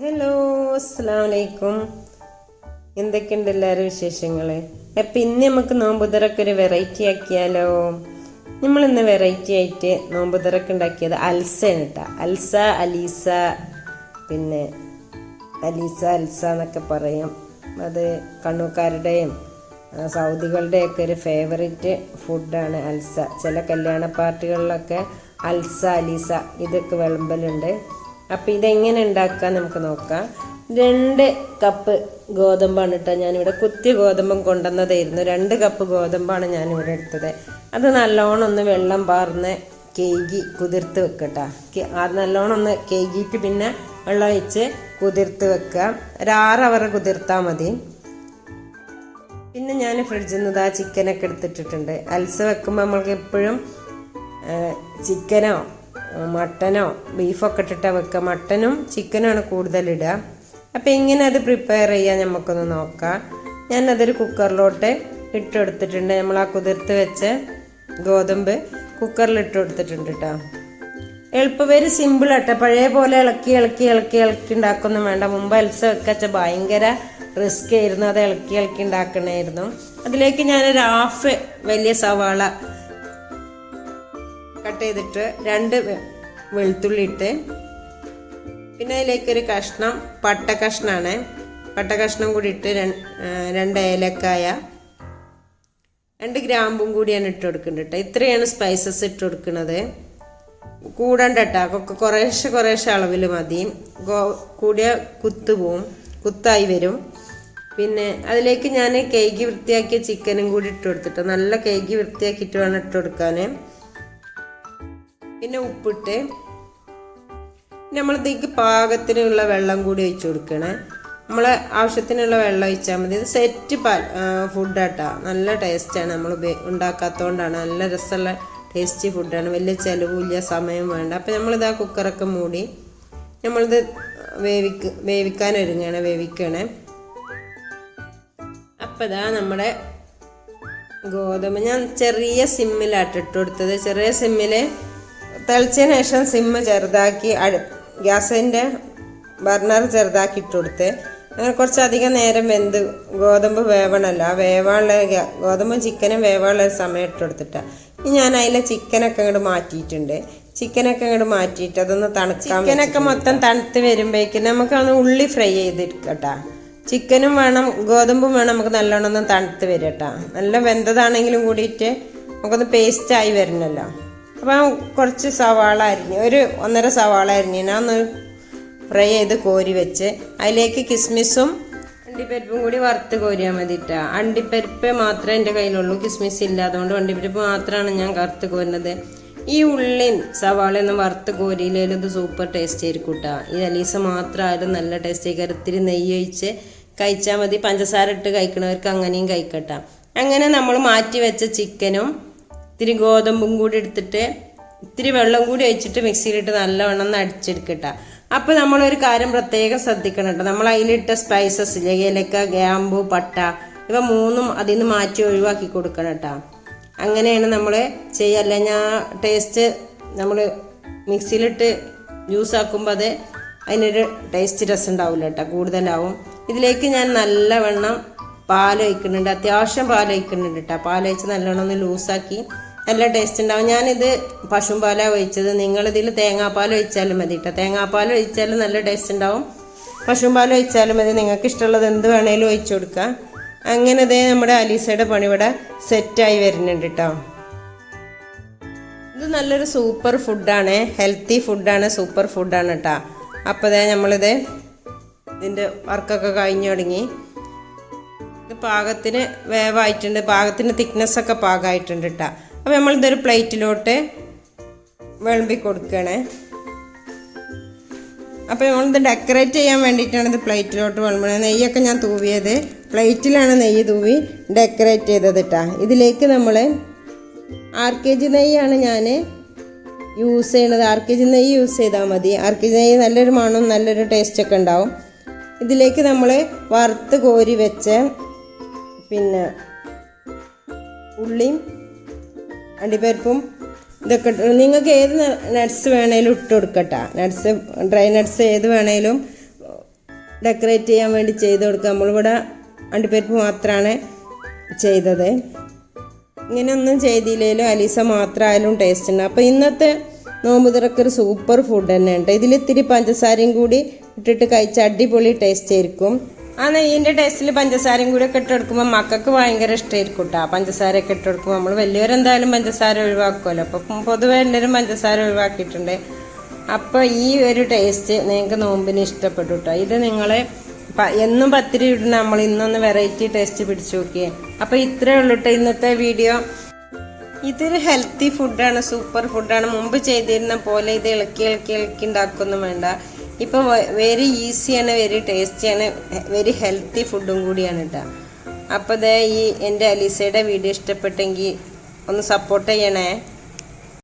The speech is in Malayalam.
ഹലോ, അസ്സലാമു അലൈക്കും. എന്തൊക്കെയുണ്ട് എല്ലാവരും വിശേഷങ്ങൾ? അപ്പം ഇന്ന് നമുക്ക് നോമ്പുതുറക്ക് ഒരു വെറൈറ്റി ആക്കിയാലോ? നമ്മളിന്ന് വെറൈറ്റി ആയിട്ട് നോമ്പുതുറക്ക് ഉണ്ടാക്കിയത് അൽസയാണ് കേട്ടോ. അലീസ, പിന്നെ അൽസ എന്നൊക്കെ പറയും. അത് കണ്ണൂക്കാരുടെയും സൗദികളുടെയൊക്കെ ഒരു ഫേവറേറ്റ് ഫുഡാണ് അൽസ. ചില കല്യാണ പാർട്ടികളിലൊക്കെ അലീസ ഇതൊക്കെ വിളമ്പലുണ്ട്. അപ്പോൾ ഇതെങ്ങനെ ഉണ്ടാക്കാൻ നമുക്ക് നോക്കാം. 2 കപ്പ് ഗോതമ്പാണ് കേട്ടോ ഞാനിവിടെ. കുത്തിയ ഗോതമ്പും കൊണ്ടുവന്നതായിരുന്നു. 2 കപ്പ് ഗോതമ്പാണ് ഞാനിവിടെ എടുത്തത്. അത് നല്ലോണം ഒന്ന് വെള്ളം പാർന്ന് കേകി കുതിർത്ത് വെക്കട്ടോ. നല്ലോണം ഒന്ന് കേകിയിട്ട് പിന്നെ വെള്ളം ഒഴിച്ച് കുതിർത്ത് വെക്കുക. ഒരു 6 അവർ കുതിർത്താൽ മതി. പിന്നെ ഞാൻ ഫ്രിഡ്ജിൽ നിന്ന് ചിക്കനൊക്കെ എടുത്തിട്ടിട്ടുണ്ട്. അൽസ വെക്കുമ്പോൾ നമ്മൾക്ക് എപ്പോഴും ചിക്കനോ മട്ടനോ ബീഫൊക്കെ ഇട്ടിട്ടാണ് വെക്കുക. മട്ടനും ചിക്കനുമാണ് കൂടുതലിടുക. അപ്പോൾ എങ്ങനെ അത് പ്രിപ്പയർ ചെയ്യാൻ നമുക്കൊന്ന് നോക്കാം. ഞാനതൊരു കുക്കറിലോട്ട് ഇട്ടെടുത്തിട്ടുണ്ട്. നമ്മൾ ആ കുതിർത്ത് വെച്ച ഗോതമ്പ് കുക്കറിൽ ഇട്ടെടുത്തിട്ടുണ്ട് കേട്ടോ. വെരി സിമ്പിൾ ആട്ടോ. പഴയ പോലെ ഇളക്കി ഉണ്ടാക്കൊന്നും വേണ്ട. മുമ്പ് അൽസ വെക്കച്ച ഭയങ്കര റിസ്ക് ആയിരുന്നു. അത് ഇളക്കി ഉണ്ടാക്കണമായിരുന്നു. അതിലേക്ക് ഞാനൊരു 1/2 വലിയ സവാള കട്ട് ചെയ്തിട്ട് 2 വെളുത്തുള്ളി ഇട്ട്, പിന്നെ അതിലേക്കൊരു കഷ്ണം പട്ട കഷ്ണം കൂടി ഇട്ട്, 2 ഏലക്കായ, 2 ഗ്രാമ്പും കൂടിയാണ് ഇട്ട് കൊടുക്കുന്നത് കേട്ടോ. ഇത്രയാണ് സ്പൈസസ് ഇട്ട് കൊടുക്കുന്നത്. കൂടണ്ട കേട്ടോ. കുറേശ്ശെ അളവിൽ മതി. കൂടിയ കുത്തായി വരും. പിന്നെ അതിലേക്ക് ഞാൻ കേക്ക് വൃത്തിയാക്കിയ ചിക്കനും കൂടി ഇട്ട് കൊടുത്തിട്ട് നല്ല കേക്ക് വൃത്തിയാക്കിയിട്ട് വേണം ഇട്ട് കൊടുക്കാൻ. പിന്നെ ഉപ്പിട്ട് നമ്മളിതേക്ക് പാകത്തിനുള്ള വെള്ളം കൂടി ഒഴിച്ചു കൊടുക്കണേ. നമ്മൾ ആവശ്യത്തിനുള്ള വെള്ളം ഒഴിച്ചാൽ മതി. ഇത് സെറ്റ് ഫുഡാട്ടോ. നല്ല ടേസ്റ്റാണ്. നമ്മൾ ഉണ്ടാക്കാത്തതുകൊണ്ടാണ്. നല്ല രസമുള്ള ടേസ്റ്റി ഫുഡാണ്. വലിയ ചിലവില്ല, സമയം വേണ്ട. അപ്പം നമ്മളിതാ കുക്കറൊക്കെ മൂടി നമ്മളിത് വേവിക്കണേ. അപ്പം ഇതാ നമ്മുടെ ഗോതമ്പ് ഞാൻ ചെറിയ സിമ്മിലാട്ട് ഇട്ട് കൊടുത്തത്. ചെറിയ സിമ്മിൽ തിളച്ചതിന് ശേഷം സിമ്മ് ചെറുതാക്കി ഗ്യാസിൻ്റെ ബർണർ ചെറുതാക്കി ഇട്ട് കൊടുത്ത് അങ്ങനെ കുറച്ചധികം നേരം ഗോതമ്പ് വേവണമല്ല, ഗോതമ്പും ചിക്കനും വേവാനുള്ള ഒരു സമയം ഇട്ട് കൊടുത്തിട്ടാണ്. ഇനി ഞാൻ അതിലെ ചിക്കനൊക്കെ അങ്ങോട്ട് മാറ്റിയിട്ടുണ്ട്. അതൊന്ന് തണുക്കാൻ, ചിക്കനൊക്കെ മൊത്തം തണുത്ത് വരുമ്പോഴേക്കും നമുക്കൊന്ന് ഉള്ളി ഫ്രൈ ചെയ്തെടുക്കട്ടോ. ചിക്കനും വേണം ഗോതമ്പും വേണം. നമുക്ക് നല്ലോണം ഒന്ന് തണുത്ത് വരും കേട്ടോ. നല്ല വെന്തതാണെങ്കിലും കൂടിയിട്ട് നമുക്കൊന്ന് പേസ്റ്റായി വരണമല്ലോ. അപ്പം കുറച്ച് സവാള അരിഞ്ഞ്, ഒരു 1.5 സവാള അരിഞ്ഞ് ഞാൻ ഒന്ന് ഫ്രൈ ചെയ്ത് കോരി വെച്ച് അതിലേക്ക് കിസ്മിസും അണ്ടിപ്പരിപ്പും കൂടി വറുത്ത് കോരിയാൽ മതി കേട്ടോ. അണ്ടിപ്പരിപ്പ് മാത്രമേ എൻ്റെ കയ്യിലുള്ളൂ. കിസ്മിസ് ഇല്ല. അതുകൊണ്ട് അണ്ടിപ്പരിപ്പ് മാത്രമാണ് ഞാൻ വറുത്ത് കോരുന്നത്. ഈ ഉള്ളിയും സവാളയൊന്നും വറുത്ത് കോരിയില്ലേലും ഇത് സൂപ്പർ ടേസ്റ്റ് ആയിരിക്കും കേട്ടോ. ഈ അലീസ മാത്രമായാലും നല്ല ടേസ്റ്റ് ആയിരിക്കും. ഇത്തിരി നെയ്യ് ഒഴിച്ച് കഴിച്ചാൽ മതി. പഞ്ചസാര ഇട്ട് കഴിക്കണവർക്ക് അങ്ങനെയും കഴിക്കട്ടെ. അങ്ങനെ നമ്മൾ മാറ്റി വെച്ച ചിക്കനും ഇത്തിരി ഗോതമ്പും കൂടി എടുത്തിട്ട് ഇത്തിരി വെള്ളം കൂടി ഒഴിച്ചിട്ട് മിക്സിയിലിട്ട് നല്ലവണ്ണം ഒന്ന് അടിച്ചെടുക്കട്ടെ. അപ്പോൾ നമ്മളൊരു കാര്യം പ്രത്യേകം ശ്രദ്ധിക്കണം കേട്ടോ. നമ്മൾ അതിലിട്ട സ്പൈസസ് ഇല്ലേ, ഏലക്ക, ഗ്രാമ്പു, പട്ട, ഇവ 3ഉം അതിൽ നിന്ന് മാറ്റി ഒഴിവാക്കി കൊടുക്കണം കേട്ടോ. അങ്ങനെയാണ് നമ്മൾ ചെയ്യല്ല. ഞാൻ ടേസ്റ്റ് നമ്മൾ മിക്സിയിലിട്ട് ജ്യൂസ് ആക്കുമ്പോൾ അതിനൊരു ടേസ്റ്റ് രസം ഉണ്ടാവില്ല കേട്ടോ, കൂടുതലാവും. ഇതിലേക്ക് ഞാൻ നല്ലവണ്ണം പാലൊഴിക്കുന്നുണ്ട്. അത്യാവശ്യം പാലൊഴിക്കുന്നുണ്ട് കേട്ടോ. പാലൊഴിച്ച് നല്ലോണം ഒന്ന് ലൂസാക്കി നല്ല ടേസ്റ്റ് ഉണ്ടാവും. ഞാനിത് പശുമ്പാലാണ് ഒഴിച്ചത്. നിങ്ങളിതിൽ തേങ്ങാപ്പാൽ ഒഴിച്ചാലും മതി കേട്ടോ. തേങ്ങാപ്പാൽ ഒഴിച്ചാലും നല്ല ടേസ്റ്റ് ഉണ്ടാവും. പശുമ്പാൽ ഒഴിച്ചാലും മതി. നിങ്ങൾക്ക് ഇഷ്ടമുള്ളത് എന്ത് വേണേലും ഒഴിച്ചു കൊടുക്കാം. അങ്ങനെ നമ്മുടെ അലീസയുടെ പണി ഇവിടെ സെറ്റായി വരുന്നുണ്ട് കേട്ടോ. ഇത് നല്ലൊരു സൂപ്പർ ഫുഡാണ്. ഹെൽത്തി ഫുഡാണ്, സൂപ്പർ ഫുഡാണ് കേട്ടോ. അപ്പോൾ നമ്മളിത് ഇതിൻ്റെ വർക്കൊക്കെ കഴിഞ്ഞു തുടങ്ങി. ഇത് പാകത്തിന് വേവായിട്ടുണ്ട്. പാകത്തിന് തിക്നെസ്സൊക്കെ പാകമായിട്ടുണ്ട് കേട്ടോ. അപ്പോൾ നമ്മളിതൊരു പ്ലേറ്റിലോട്ട് വിളമ്പി കൊടുക്കണേ. അപ്പോൾ നമ്മളിത് ഡെക്കറേറ്റ് ചെയ്യാൻ വേണ്ടിയിട്ടാണ് ഇത് പ്ലേറ്റിലോട്ട് വിളമ്പണത്. നെയ്യൊക്കെ ഞാൻ തൂവിയത് പ്ലേറ്റിലാണ്. നെയ്യ് തൂവി ഡെക്കറേറ്റ് ചെയ്തത് കേട്ടോ. ഇതിലേക്ക് നമ്മൾ RKG നെയ്യാണ് ഞാൻ യൂസ് ചെയ്യണത്. RKG നെയ്യ് യൂസ് ചെയ്താൽ മതി. RKG നെയ്യ് നല്ലൊരു മണവും നല്ലൊരു ടേസ്റ്റൊക്കെ ഉണ്ടാവും. ഇതിലേക്ക് നമ്മൾ വറുത്ത് കോരി വെച്ച് പിന്നെ ഉള്ളിയും അണ്ടിപ്പരിപ്പും ഇതൊക്കെ നിങ്ങൾക്ക് ഏത് നട്ട്സ് വേണേലും ഇട്ട് കൊടുക്കട്ടെ. നട്ട്സ്, ഡ്രൈ നട്ട്സ് ഏത് വേണേലും ഡെക്കറേറ്റ് ചെയ്യാൻ വേണ്ടി ചെയ്ത് കൊടുക്കുക. നമ്മളിവിടെ അണ്ടിപ്പരിപ്പ് മാത്രമാണ് ചെയ്തത്. ഇങ്ങനെയൊന്നും ചെയ്തില്ലെങ്കിലും അലീസ മാത്രമായാലും ടേസ്റ്റ് ഉണ്ട്. അപ്പോൾ ഇന്നത്തെ നോമ്പ് തുറക്കൊരു സൂപ്പർ ഫുഡ് തന്നെ ഉണ്ട്. ഇതിലിത്തിരി പഞ്ചസാരയും കൂടി ഇട്ടിട്ട് കഴിച്ച അടിപൊളി ടേസ്റ്റ് ആയിരിക്കും. ആ നെയ്യിൻ്റെ ടേസ്റ്റിൽ പഞ്ചസാരയും കൂടി ഒക്കെ ഇട്ടെടുക്കുമ്പോൾ മക്കൾക്ക് ഭയങ്കര ഇഷ്ടമായിരിക്കും കേട്ടോ. പഞ്ചസാരയൊക്കെ ഇട്ടെടുക്കുമ്പോൾ നമ്മൾ വലിയവരെന്തായാലും പഞ്ചസാര ഒഴിവാക്കുമല്ലോ. അപ്പം പൊതുവെ എല്ലാവരും പഞ്ചസാര ഒഴിവാക്കിയിട്ടുണ്ട്. അപ്പോൾ ഈ ഒരു ടേസ്റ്റ് നിങ്ങൾക്ക് നോമ്പിന് ഇഷ്ടപ്പെട്ടു കേട്ടോ. ഇത് നിങ്ങൾ എന്നും പത്തിരി ഇടുന്ന നമ്മൾ ഇന്നൊന്ന് വെറൈറ്റി ടേസ്റ്റ് പിടിച്ചു നോക്കിയേ. അപ്പോൾ ഇത്രയേ ഉള്ളൂ കേട്ടോ ഇന്നത്തെ വീഡിയോ. ഇതൊരു ഹെൽത്തി ഫുഡാണ്, സൂപ്പർ ഫുഡാണ്. മുമ്പ് ചെയ്തിരുന്ന പോലെ ഇത് ഇളക്കി ഉണ്ടാക്കൊന്നും വേണ്ട. ഇപ്പോൾ വെരി ഈസിയാണ്, വെരി ടേസ്റ്റിയാണ്, വെരി ഹെൽത്തി ഫുഡും കൂടിയാണ് കേട്ടോ. അപ്പോൾ ഈ എൻ്റെ അലീസയുടെ വീഡിയോ ഇഷ്ടപ്പെട്ടെങ്കിൽ ഒന്ന് സപ്പോർട്ട് ചെയ്യണേ.